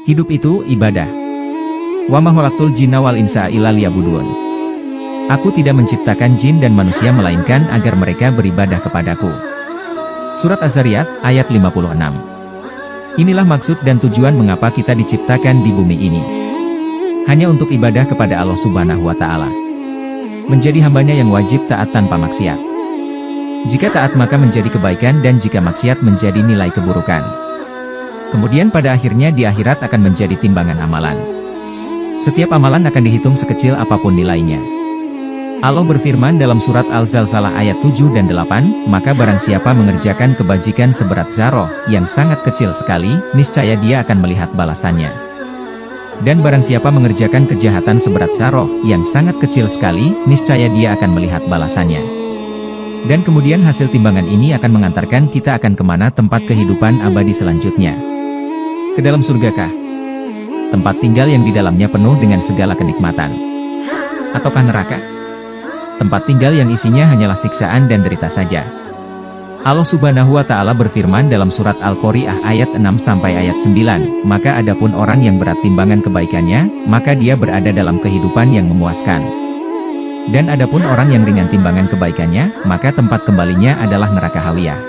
Hidup itu ibadah. Wa ma khalaqtul jinna wal insa illa liya'budun. Aku tidak menciptakan jin dan manusia melainkan agar mereka beribadah kepadaku. Surat Az-Zariyat, ayat 56. Inilah maksud dan tujuan mengapa kita diciptakan di bumi ini. Hanya untuk ibadah kepada Allah Subhanahu wa Ta'ala. Menjadi hambanya yang wajib taat tanpa maksiat. Jika taat maka menjadi kebaikan dan jika maksiat menjadi nilai keburukan. Kemudian pada akhirnya di akhirat akan menjadi timbangan amalan. Setiap amalan akan dihitung sekecil apapun nilainya. Allah berfirman dalam surat Al-Zalzalah ayat 7 dan 8, maka barang siapa mengerjakan kebajikan seberat zarah, yang sangat kecil sekali, niscaya dia akan melihat balasannya. Dan barang siapa mengerjakan kejahatan seberat zarah, yang sangat kecil sekali, niscaya dia akan melihat balasannya. Dan kemudian hasil timbangan ini akan mengantarkan kita akan kemana tempat kehidupan abadi selanjutnya. Ke dalam surgakah? Tempat tinggal yang di dalamnya penuh dengan segala kenikmatan. Ataukah neraka? Tempat tinggal yang isinya hanyalah siksaan dan derita saja. Allah Subhanahu wa Ta'ala berfirman dalam surat Al-Qari'ah ayat 6 sampai ayat 9, maka adapun orang yang berat timbangan kebaikannya, maka dia berada dalam kehidupan yang memuaskan. Dan adapun orang yang ringan timbangan kebaikannya, maka tempat kembalinya adalah neraka hawiyah.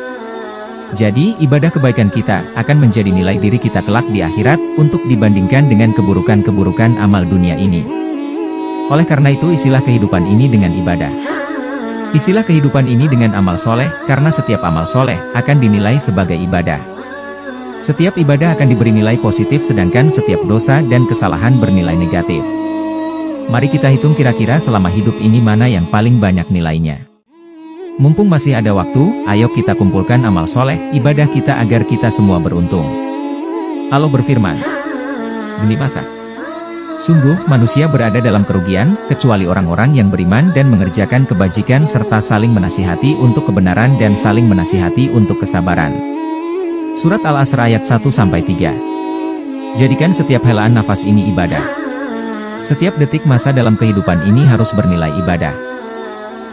Jadi, ibadah kebaikan kita akan menjadi nilai diri kita kelak di akhirat untuk dibandingkan dengan keburukan-keburukan amal dunia ini. Oleh karena itu isilah kehidupan ini dengan ibadah. Isilah kehidupan ini dengan amal soleh, karena setiap amal soleh akan dinilai sebagai ibadah. Setiap ibadah akan diberi nilai positif sedangkan setiap dosa dan kesalahan bernilai negatif. Mari kita hitung kira-kira selama hidup ini mana yang paling banyak nilainya. Mumpung masih ada waktu, ayo kita kumpulkan amal soleh, ibadah kita agar kita semua beruntung. Allah berfirman, demi masa. Sungguh, manusia berada dalam kerugian, kecuali orang-orang yang beriman dan mengerjakan kebajikan serta saling menasihati untuk kebenaran dan saling menasihati untuk kesabaran. Surat Al-Asr ayat 1-3. Jadikan setiap helaan nafas ini ibadah. Setiap detik masa dalam kehidupan ini harus bernilai ibadah.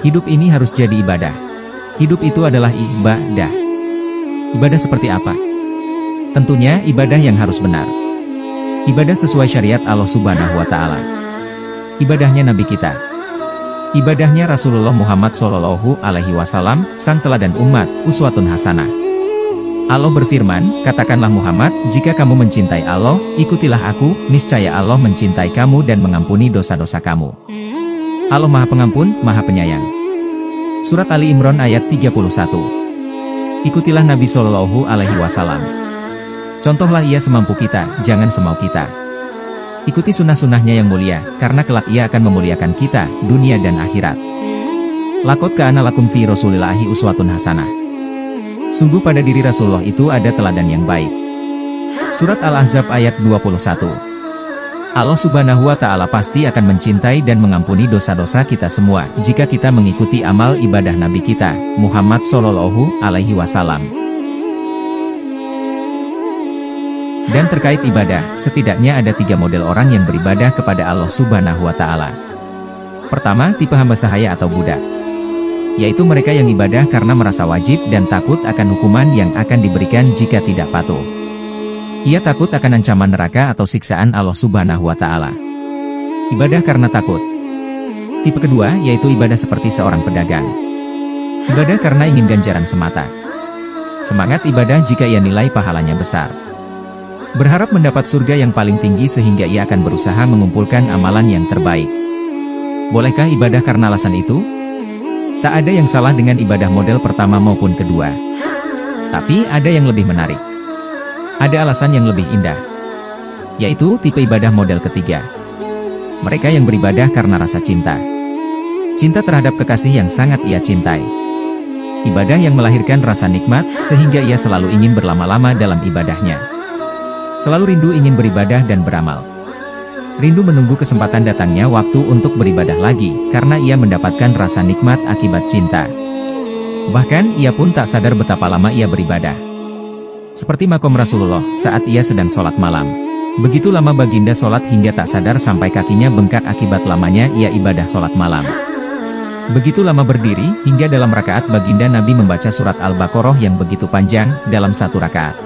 Hidup ini harus jadi ibadah. Hidup itu adalah ibadah. Ibadah seperti apa? Tentunya ibadah yang harus benar. Ibadah sesuai syariat Allah Subhanahu wa Ta'ala. Ibadahnya Nabi kita. Ibadahnya Rasulullah Muhammad Sallallahu Alaihi Wasallam, sang teladan umat, uswatun hasanah. Allah berfirman, katakanlah Muhammad, jika kamu mencintai Allah, ikutilah aku, niscaya Allah mencintai kamu dan mengampuni dosa-dosa kamu. Allah Maha Pengampun, Maha Penyayang. Surat Ali Imran ayat 31. Ikutilah Nabi Sallallahu Alaihi Wasallam. Contohlah ia semampu kita, jangan semau kita. Ikuti sunnah-sunnahnya yang mulia, karena kelak ia akan memuliakan kita, dunia dan akhirat. Laqad kana lakum fi Rasulillahi uswatun hasanah. Sungguh pada diri Rasulullah itu ada teladan yang baik. Surat Al-Ahzab ayat 21. Allah Subhanahu wa Ta'ala pasti akan mencintai dan mengampuni dosa-dosa kita semua, jika kita mengikuti amal ibadah Nabi kita, Muhammad Sallallahu Alaihi Wasallam. Dan terkait ibadah, setidaknya ada 3 model orang yang beribadah kepada Allah Subhanahu wa Ta'ala. Pertama, tipe hamba sahaya atau budak. Yaitu mereka yang ibadah karena merasa wajib dan takut akan hukuman yang akan diberikan jika tidak patuh. Ia takut akan ancaman neraka atau siksaan Allah Subhanahu wa Ta'ala. Ibadah karena takut. Tipe kedua, yaitu ibadah seperti seorang pedagang. Ibadah karena ingin ganjaran semata. Semangat ibadah jika ia nilai pahalanya besar. Berharap mendapat surga yang paling tinggi sehingga ia akan berusaha mengumpulkan amalan yang terbaik. Bolehkah ibadah karena alasan itu? Tak ada yang salah dengan ibadah model pertama maupun kedua. Tapi ada yang lebih menarik. Ada alasan yang lebih indah. Yaitu tipe ibadah model ketiga. Mereka yang beribadah karena rasa cinta. Cinta terhadap kekasih yang sangat ia cintai. Ibadah yang melahirkan rasa nikmat, sehingga ia selalu ingin berlama-lama dalam ibadahnya. Selalu rindu ingin beribadah dan beramal. Rindu menunggu kesempatan datangnya waktu untuk beribadah lagi, karena ia mendapatkan rasa nikmat akibat cinta. Bahkan, ia pun tak sadar betapa lama ia beribadah. Seperti makom Rasulullah, saat ia sedang sholat malam. Begitu lama baginda sholat hingga tak sadar sampai kakinya bengkak akibat lamanya ia ibadah sholat malam. Begitu lama berdiri, hingga dalam rakaat baginda Nabi membaca surat Al-Baqarah yang begitu panjang, dalam satu rakaat.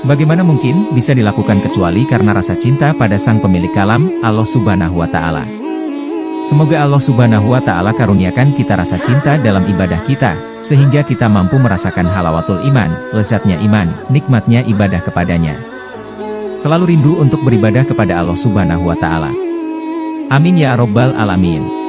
Bagaimana mungkin bisa dilakukan kecuali karena rasa cinta pada Sang Pemilik Kalam, Allah Subhanahu wa Ta'ala. Semoga Allah Subhanahu wa Ta'ala karuniakan kita rasa cinta dalam ibadah kita, sehingga kita mampu merasakan halawatul iman, lezatnya iman, nikmatnya ibadah kepadanya. Selalu rindu untuk beribadah kepada Allah Subhanahu wa Ta'ala. Amin ya Rabbal Alamin.